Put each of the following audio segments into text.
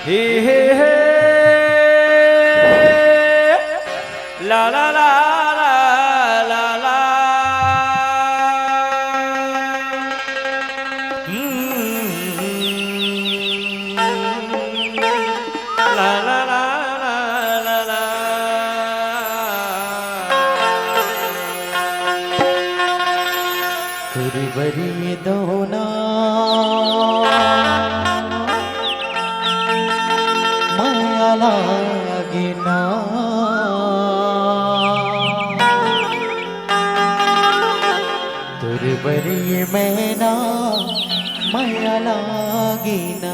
हे हे हे ला ला ला ला ला ला ला ला ला ला ला तुरी बरी दोना माया लागिना तुरी बरी मैना माया लागिना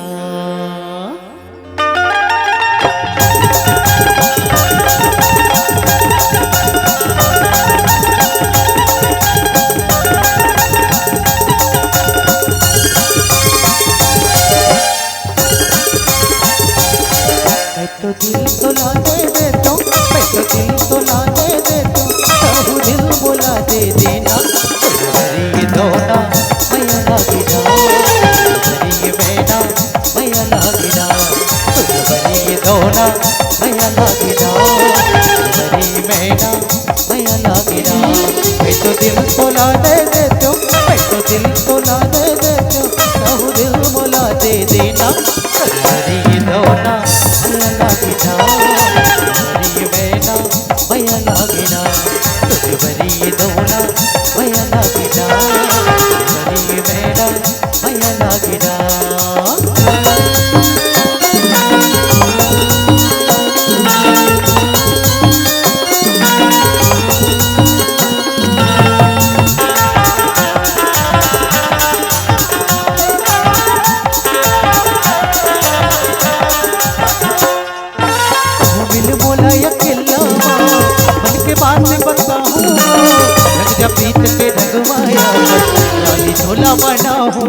तो दिल तो ला दे तो मैं तो दिल तो ला दे तो कहूँ दिल बुला दे देना तुम्हारी दोना मैया लागिना तुम्हारी मैना मैया लागिना तुम्हारी दोना मैया लागिना तुम्हारी मैना मैया लागिना मैं तो दिल तो ला दे तो मैं तो दिल तो ला दे तो कहूँ दिल बुला दे देना तुम्हारी दोना मैया लागिना तुम्हारी मैना मैया लागिना तुम्हारी दोना मैया लागिना तुम्हारी मैना मैया लागिना बात बताऊं लग जा प्रीत के रंगवाया लाली झोला बनाऊं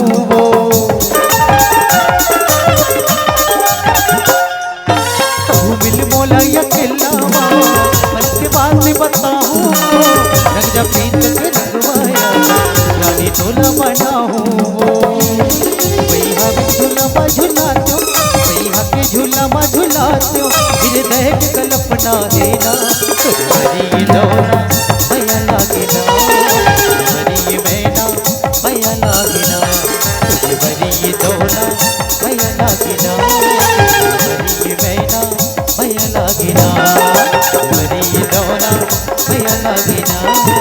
वो मिल मोला अकेला मन के बात बताऊं लग जा प्रीत के रंगवाया लाली झोला बनाऊं वो भैया झूला में झूलाते भैया के झूला में झूलाते हृदय के कल्पना देना तुम्हारी दोना मैया लागिना तुम्हारी मैना मैया लागिना तुम्हारी दोना मैया लागिना तुम्हारी मैना मैया लागिना तुम्हारी दोना मैया लागिना